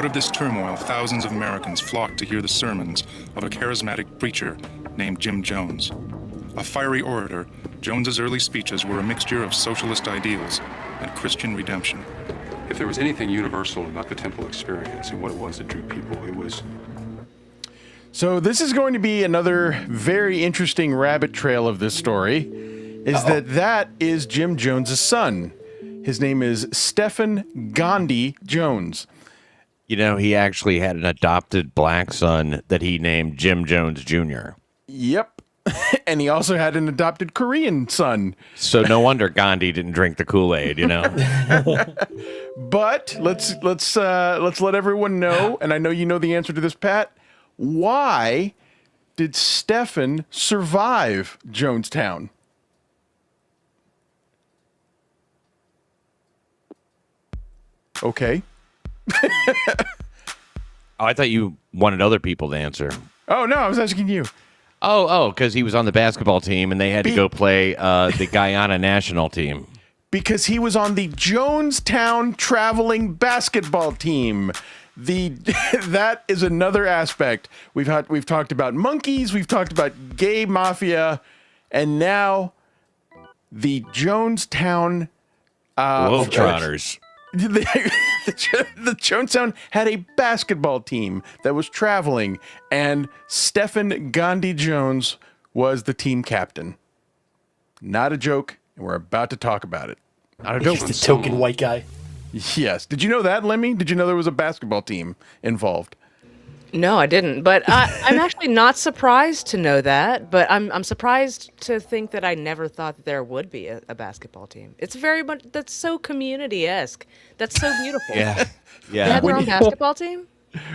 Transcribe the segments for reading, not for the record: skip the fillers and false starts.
of this turmoil, thousands of Americans flocked to hear the sermons of a charismatic preacher named Jim Jones. A fiery orator, Jones's early speeches were a mixture of socialist ideals and Christian redemption. If there was anything universal about the temple experience and what it was that drew people, it was... So this is going to be another very interesting rabbit trail of this story, is that is Jim Jones's son. His name is Stephen Gandhi Jones. You know, he actually had an adopted black son that he named Jim Jones Jr. Yep. And he also had an adopted Korean son. So no wonder Gandhi didn't drink the Kool-Aid, you know. But let's let everyone know, and I know you know the answer to this, Pat. Why did Stephen survive Jonestown? Okay. Oh, I thought you wanted other people to answer. Oh, no, I was asking you. Because he was on the basketball team and they had to go play the Guyana national team. Because he was on the Jonestown traveling basketball team. That is another aspect. We've talked about monkeys, we've talked about gay mafia, and now the Jonestown Globetrotters. The Jonestown had a basketball team that was traveling, and Stephen Gandhi Jones was the team captain. Not a joke, and we're about to talk about it. Not a joke. He's the token white guy. Yes. Did you know that, Lemmy? Did you know there was a basketball team involved? No, I didn't. But I'm actually not surprised to know that. But I'm surprised to think that I never thought that there would be a basketball team. It's very much, that's so community-esque. That's so beautiful. Yeah. They had their own basketball team?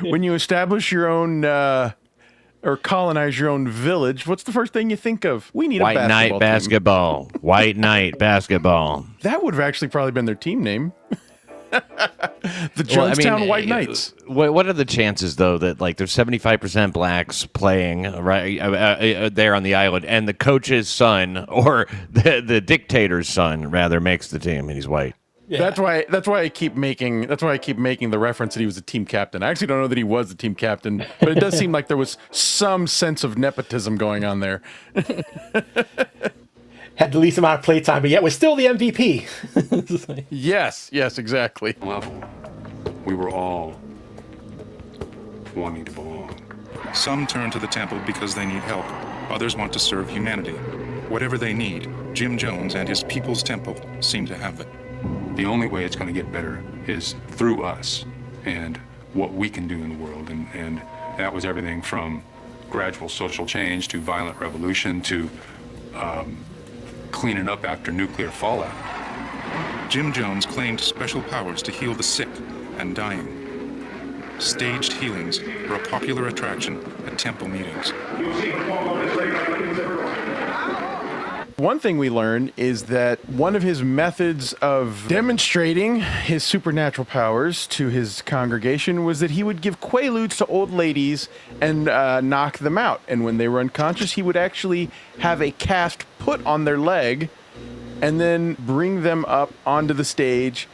When you establish your own, or colonize your own village, what's the first thing you think of? We need White a basketball Knight team. Basketball. White Knight Basketball. That would have actually probably been their team name. The Jonestown White Knights. What are the chances, though, that like there's 75% blacks playing there on the island, and the coach's son or the dictator's son rather makes the team, and he's white? Yeah. That's why I keep making the reference that he was a team captain. I actually don't know that he was the team captain, but it does seem like there was some sense of nepotism going on there. Had the least amount of playtime, but yet was still the MVP. Yes, exactly. Level. We were all wanting to belong. Some turn to the temple because they need help. Others want to serve humanity. Whatever they need, Jim Jones and his People's Temple seem to have it. The only way it's going to get better is through us and what we can do in the world. And that was everything from gradual social change to violent revolution to cleaning up after nuclear fallout. Jim Jones claimed special powers to heal the sick and dying. Staged healings were a popular attraction at temple meetings. One thing we learned is that one of his methods of demonstrating his supernatural powers to his congregation was that he would give quaaludes to old ladies and knock them out. And when they were unconscious, he would actually have a cast put on their leg and then bring them up onto the stage,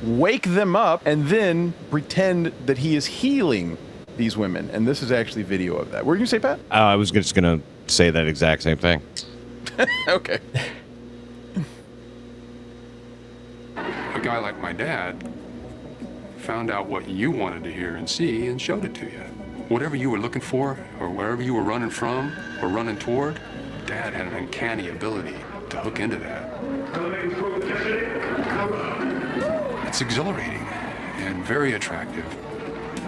wake them up, and then pretend that he is healing these women. And this is actually video of that. What were you going to say, Pat? I was just going to say that exact same thing. Okay. A guy like my dad found out what you wanted to hear and see and showed it to you. Whatever you were looking for or wherever you were running from or running toward, Dad had an uncanny ability to hook into that. It's exhilarating and very attractive.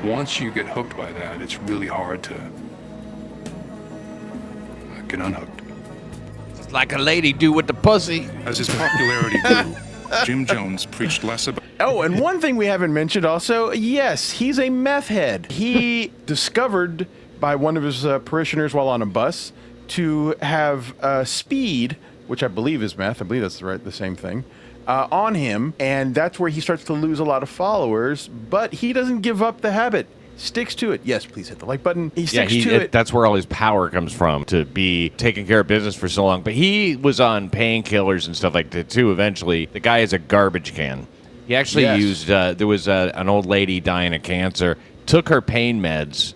Once you get hooked by that, it's really hard to get unhooked. Like a lady do with the pussy. As his popularity grew, Jim Jones preached less about... Oh, and one thing we haven't mentioned also, yes, he's a meth head. He discovered by one of his parishioners while on a bus to have speed, which I believe is meth, I believe that's the same thing, on him, and that's where he starts to lose a lot of followers, but he doesn't give up the habit. Sticks to it. Yes, please hit the like button. He sticks to it. That's where all his power comes from, to be taking care of business for so long. But he was on painkillers and stuff like that, too, eventually. The guy is a garbage can. He actually used, there was an old lady dying of cancer. took her pain meds,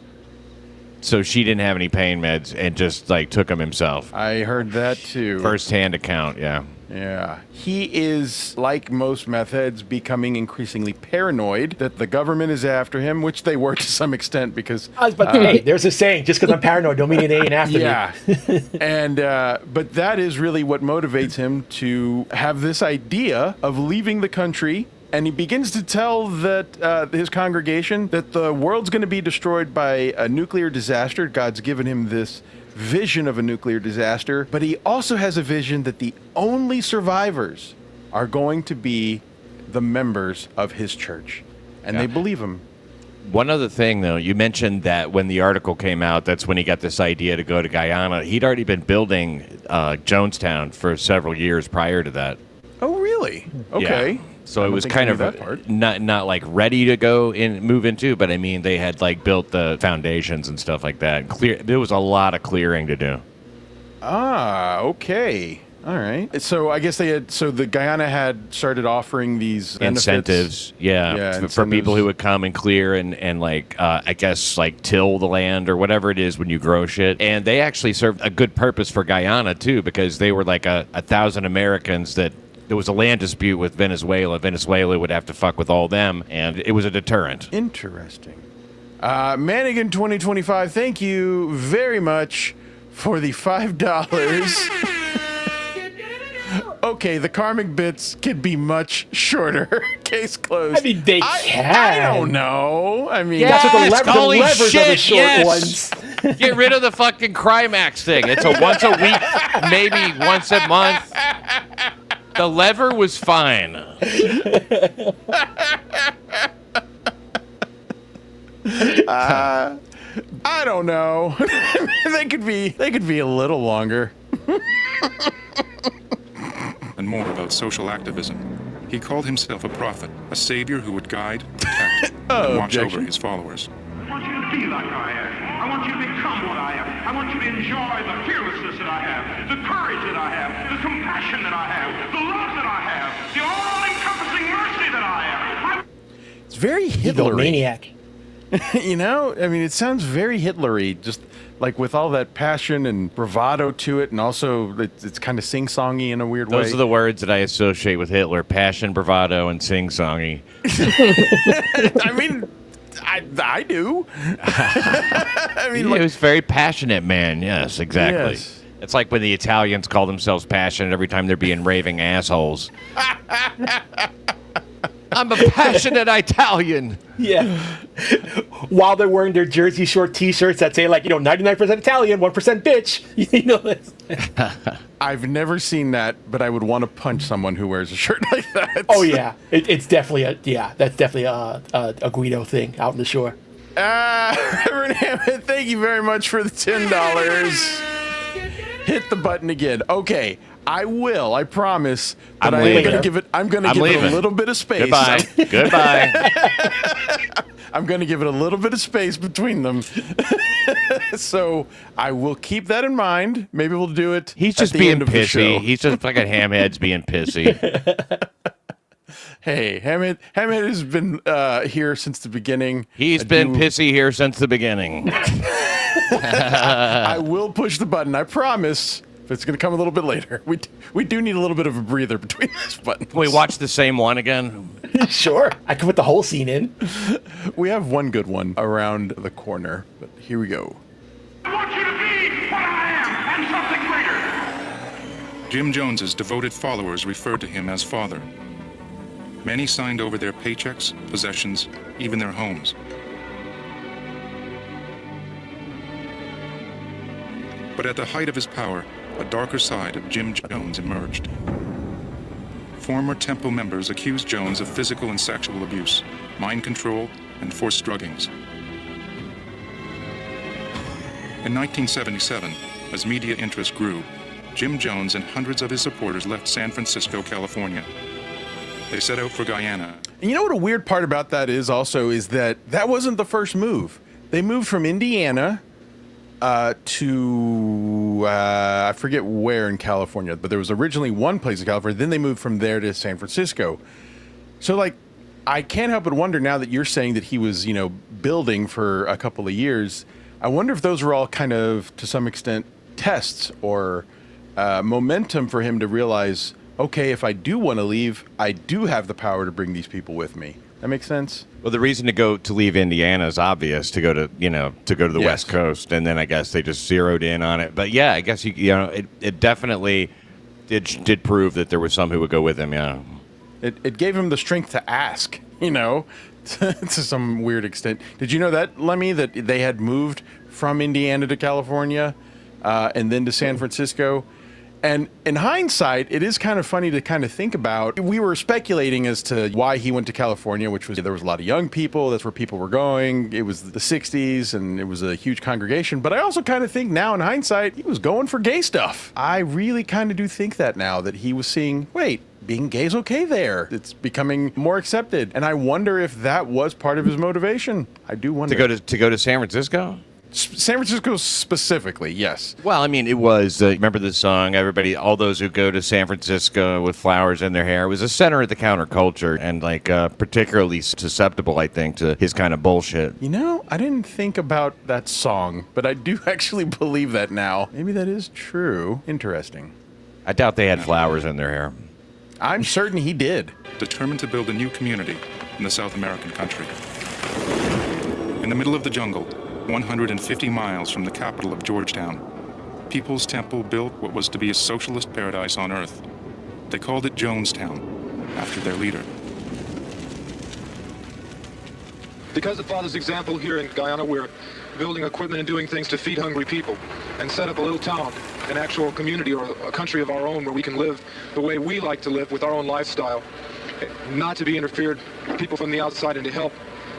so she didn't have any pain meds, and just like took them himself. I heard that too. First-hand account, yeah. Yeah. He is, like most meth heads, becoming increasingly paranoid that the government is after him, which they were to some extent because... I was about to say, there's a saying, just because I'm paranoid don't mean it ain't after me. Yeah. And, but that is really what motivates him to have this idea of leaving the country. And he begins to tell that his congregation that the world's going to be destroyed by a nuclear disaster. God's given him this vision of a nuclear disaster, but he also has a vision that the only survivors are going to be the members of his church. And they believe him. One other thing, though, you mentioned that when the article came out, that's when he got this idea to go to Guyana. He'd already been building Jonestown for several years prior to that. Oh, really? Okay. Yeah. So it was kind of not like ready to go and move into, but I mean they had like built the foundations and stuff like that. There was a lot of clearing to do. Ah, okay. All right. So I guess the Guyana had started offering these incentives, for people who would come and clear and like I guess like till the land or whatever it is when you grow shit. And they actually served a good purpose for Guyana too, because they were like 1,000 Americans that. There was a land dispute with Venezuela. Venezuela would have to fuck with all them, and it was a deterrent. Interesting. Mannigan 2025, thank you very much for the $5. Okay, the karmic bits could be much shorter. Case closed. I mean, they can. I don't know. I mean, that's what the holy levers shit, are the short ones. Get rid of the fucking Crimax thing. It's a once a week, maybe once a month. The lever was fine. I don't know. They could be a little longer. And more about social activism. He called himself a prophet, a savior who would guide, protect, and watch over his followers. I want you to be like I am. I want you to become what I am. I want you to enjoy the fearlessness that I have, the courage that I have, the compassion that I have, the love that I have, the all-encompassing mercy that I am. It's very Hitlery. Maniac. You know, I mean, it sounds very Hitlery, just like with all that passion and bravado to it, and also it's kind of sing-songy in a weird way. Those are the words that I associate with Hitler: passion, bravado, and sing-songy. I mean, I do. I mean, he was a very passionate man. Yes, exactly. Yes. It's like when the Italians call themselves passionate every time they're being raving assholes. I'm a passionate Italian. Yeah. While they're wearing their Jersey Shore T-shirts that say 99% Italian, 1% bitch. You know this. I've never seen that, but I would want to punch someone who wears a shirt like that. Oh yeah, it's definitely that's definitely a Guido thing out on the shore. Reverend Hammond, thank you very much for the $10. Hit the button again. Okay, I will. I promise. But I'm going to give it. I'm going to give it a little bit of space. Goodbye. Goodbye. I'm going to give it a little bit of space between them. So I will keep that in mind. Maybe we'll do it. He's just being pissy. He's just fucking Hamhead's being pissy. Hey, Hamhead has been here since the beginning. He's been pissy here since the beginning. I will push the button. I promise. But it's going to come a little bit later. We do need a little bit of a breather between those buttons. Can we watch the same one again? Sure. I can put the whole scene in. We have one good one around the corner, but here we go. I want you to be what I am and something greater. Jim Jones's devoted followers referred to him as Father. Many signed over their paychecks, possessions, even their homes. But at the height of his power, a darker side of Jim Jones emerged. Former Temple members accused Jones of physical and sexual abuse, mind control, and forced druggings. In 1977, as media interest grew, Jim Jones and hundreds of his supporters left San Francisco, California. They set out for Guyana. And you know what a weird part about that is also is that wasn't the first move. They moved from Indiana to I forget where in California, but there was originally one place in California. Then they moved from there to San Francisco. So I can't help but wonder now that you're saying that he was, building for a couple of years. I wonder if those were all kind of, to some extent, tests or momentum for him to realize, okay, if I do want to leave, I do have the power to bring these people with me. That makes sense? Well, the reason to leave Indiana is obvious, to go to the Yes. West Coast, and then I guess they just zeroed in on it. But yeah, I guess it definitely did prove that there was some who would go with him. Yeah, It gave him the strength to ask, to some weird extent. Did you know that, Lemmy, that they had moved from Indiana to California and then to San Francisco? And in hindsight, it is kind of funny to kind of think about. We were speculating as to why he went to California, which was there was a lot of young people. That's where people were going. It was the 60s, and it was a huge congregation. But I also kind of think now in hindsight, he was going for gay stuff. I really kind of do think that now, that he was seeing, wait, being gay is okay there. It's becoming more accepted. And I wonder if that was part of his motivation. I do wonder. to go to San Francisco. San Francisco specifically, yes. Well, I mean, it was, remember the song, all those who go to San Francisco with flowers in their hair. It was a center of the counterculture and, particularly susceptible, I think, to his kind of bullshit. I didn't think about that song, but I do actually believe that now. Maybe that is true. Interesting. I doubt they had flowers in their hair. I'm certain he did. Determined to build a new community in the South American country. In the middle of the jungle, 150 miles from the capital of Georgetown, People's Temple built what was to be a socialist paradise on Earth. They called it Jonestown, after their leader. Because of Father's example here in Guyana, we're building equipment and doing things to feed hungry people and set up a little town, an actual community or a country of our own where we can live the way we like to live with our own lifestyle, not to be interfered with people from the outside and to help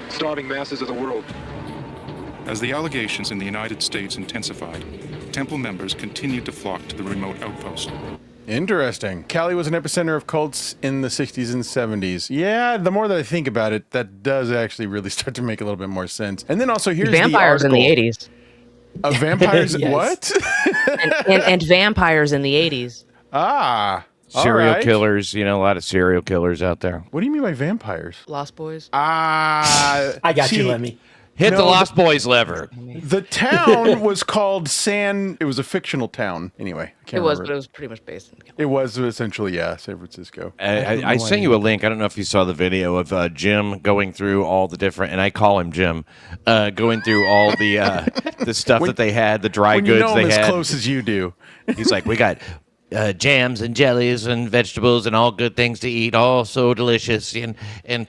starving masses of the world. As the allegations in the United States intensified, Temple members continued to flock to the remote outpost. Interesting. Cali was an epicenter of cults in the 60s and 70s. Yeah, the more that I think about it, that does actually really start to make a little bit more sense. And then also here's vampires the in the article. 80s. Vampires? Yes. What? and vampires in the 80s. Ah. all Serial right. killers, a lot of serial killers out there. What do you mean by vampires? Lost Boys. Ah. I got you, see, Lemmy. Hit No, the Lost Boys lever. The town was called It was a fictional town. Anyway, I can't It was, remember. but it was pretty much based in It was essentially, San Francisco. I sent you a link. I don't know if you saw the video of Jim going through all the different, and I call him Jim, going through all the stuff that they had, the dry When goods you know they him as had. close as you do. He's like, we got jams and jellies and vegetables and all good things to eat, all so delicious, and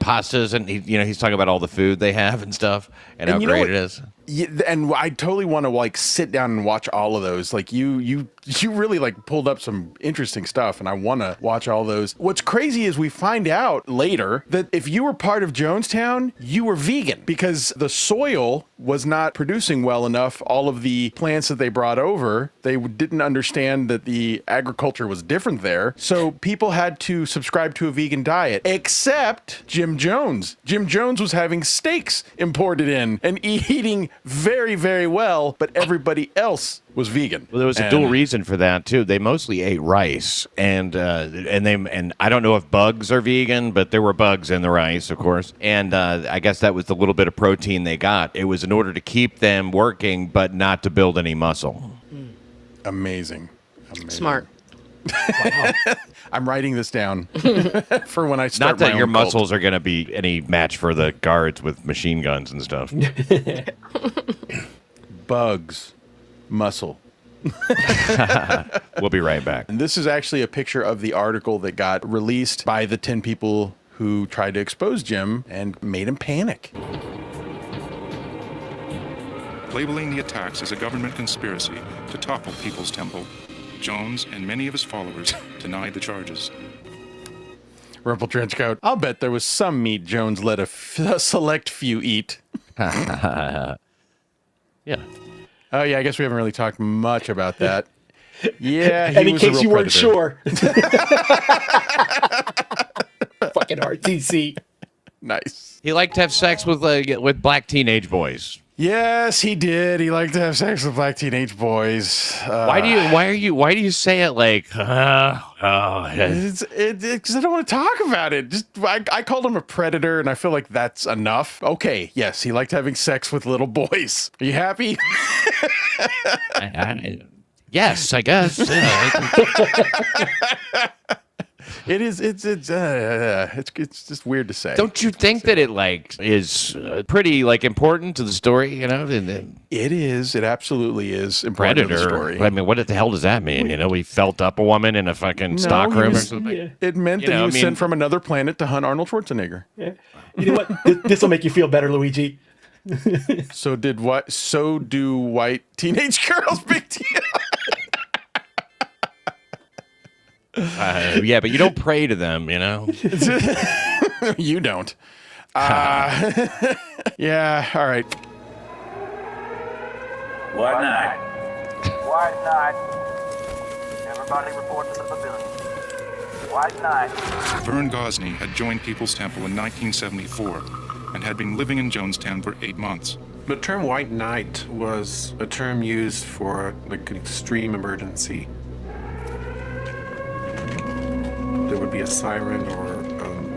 pastas, and he's talking about all the food they have and stuff, and how you know great what? it is. Yeah, and I totally want to sit down and watch all of those. Like you really pulled up some interesting stuff, and I want to watch all those. What's crazy is we find out later that if you were part of Jonestown, you were vegan because the soil was not producing well enough. All of the plants that they brought over, they didn't understand that the agriculture was different there. So people had to subscribe to a vegan diet, except Jim Jones. Jim Jones was having steaks imported in and eating very, very well, but everybody else was vegan. Well, there was a dual reason for that too. They mostly ate rice, and I don't know if bugs are vegan, but there were bugs in the rice, of course. And I guess that was the little bit of protein they got. It was in order to keep them working, but not to build any muscle. Amazing. Smart. I'm writing this down for when I start. Not that my your own cult. muscles are going to be any match for the guards with machine guns and stuff. Bugs, muscle. We'll be right back. And this is actually a picture of the article that got released by the 10 people who tried to expose Jim and made him panic. Labeling the attacks as a government conspiracy to topple People's Temple, Jones and many of his followers denied the charges. Rumple Trenchcoat. I'll bet there was some meat Jones let a select few eat. Yeah. Oh, yeah, I guess we haven't really talked much about that. Yeah, he And in was a case real you weren't predator. sure. Fucking RTC. Nice. He liked to have sex with black teenage boys. Yes, he did. He liked to have sex with black teenage boys. Why do you say it like? It's because I don't want to talk about it. I called him a predator, and I feel like that's enough. Okay, yes, he liked having sex with little boys. Are you happy? Yes, I guess. Yeah. It's just weird to say. Don't you think that it like is pretty like important to the story? You know, It is. It absolutely is important to the predator. story. I mean, what the hell does that mean? You know, he felt up a woman in a fucking stock he room or was- something. Yeah. It meant You that know, he was I mean- sent from another planet to hunt Arnold Schwarzenegger. Yeah. You know what? This will make you feel better, Luigi. So did what? So do white teenage girls. Big deal. Yeah, but you don't pray to them, you know. You don't. Yeah. All right. White night. White night. Everybody report to the pavilion. White night. Vern Gosney had joined People's Temple in 1974 and had been living in Jonestown for 8 months. The term white knight was a term used for like an extreme emergency. There would be a siren or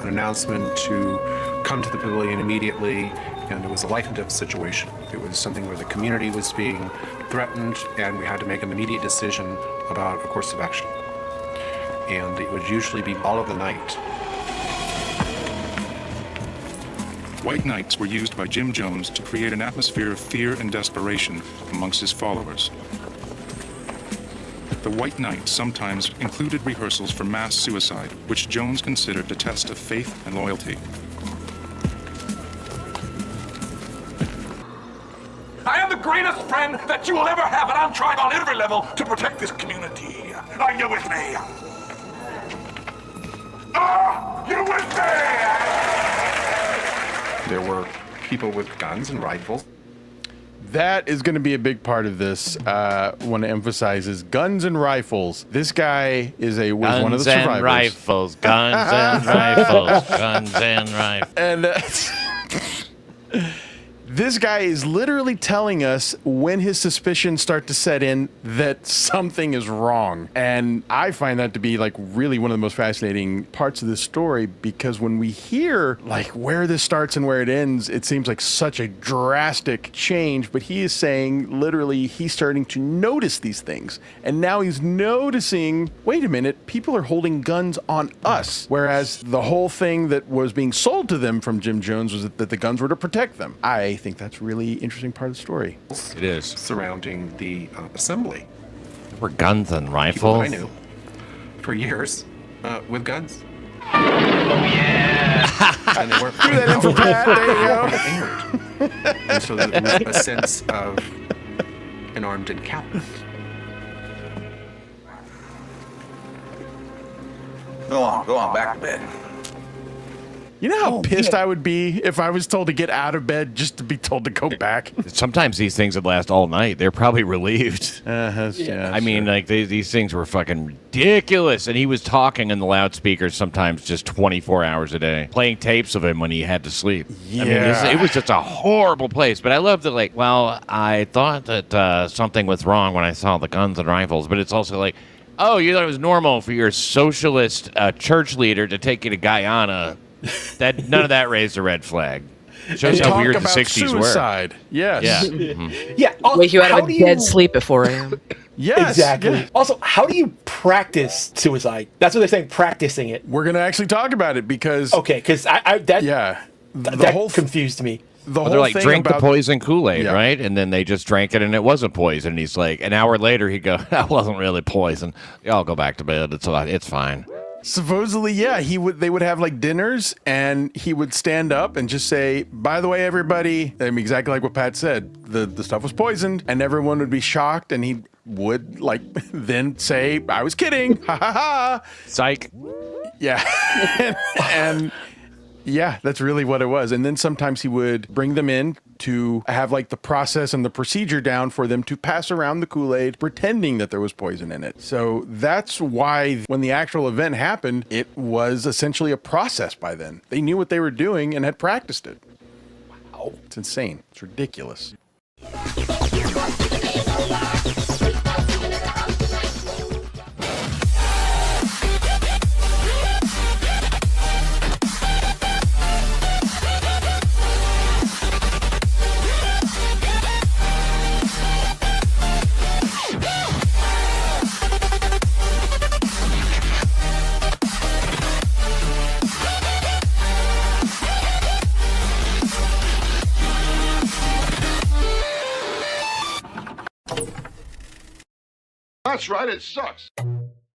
an announcement to come to the pavilion immediately, and it was a life and death situation. It was something where the community was being threatened, and we had to make an immediate decision about a course of action. And it would usually be all of the night. White nights were used by Jim Jones to create an atmosphere of fear and desperation amongst his followers. The White Night sometimes included rehearsals for mass suicide, which Jones considered a test of faith and loyalty. I am the greatest friend that you will ever have, and I'm trying on every level to protect this community. Are you with me? Are you with me? There were people with guns and rifles. That is going to be a big part of this. Want to emphasize is guns and rifles. This guy was one of the survivors. And rifles, guns and rifles, guns and rifles. And this guy is literally telling us when his suspicions start to set in that something is wrong. And I find that to be like really one of the most fascinating parts of this story, because when we hear like where this starts and where it ends, it seems like such a drastic change. But he is saying literally he's starting to notice these things. And now he's noticing, wait a minute, people are holding guns on us. Whereas the whole thing that was being sold to them from Jim Jones was that the guns were to protect them. I think that's a really interesting part of the story. It is. Surrounding the assembly. There were guns and People rifles. that I knew for years with guns. Oh, yeah. And they weren't Do that info pad, there you go. inward. And so there was a sense of an armed encampment. Go on, back to bed. You know how pissed I would be if I was told to get out of bed just to be told to go back? Sometimes these things would last all night. They're probably relieved. Yeah, I mean, like these things were fucking ridiculous. And he was talking in the loudspeakers sometimes just 24 hours a day, playing tapes of him when he had to sleep. I mean, Yeah. it was just a horrible place. But I love that, like, well, I thought that something was wrong when I saw the guns and rifles. But it's also like, oh, you thought it was normal for your socialist church leader to take you to Guyana. That none of that raised a red flag. Shows how Talk weird the about 60s suicide. Yes. were. Yeah. Wake you out how of a do dead you- sleep at 4 a.m. Yes. Exactly. yeah. Also, how do you practice suicide? That's what they're saying, practicing it. We're going to actually talk about it because, Okay, because that the whole confused me. the Well, whole they're like, thing drink about the poison Kool-Aid, Yeah. right? And then they just drank it and it wasn't poison. And he's like, an hour later, he'd go, that wasn't really poison. Y'all go back to bed. It's fine. supposedly, yeah, they would have like dinners, and he would stand up and just say, by the way, everybody, I mean, exactly like what Pat said, the stuff was poisoned, and everyone would be shocked, and he would like then say, I was kidding, ha ha ha. Psych. Yeah. and yeah, that's really what it was. And then sometimes he would bring them in to have like the process and the procedure down for them to pass around the Kool-Aid, pretending that there was poison in it. So that's why when the actual event happened, it was essentially a process by then. They knew what they were doing and had practiced it. Wow. It's insane. It's ridiculous. That's right, it sucks.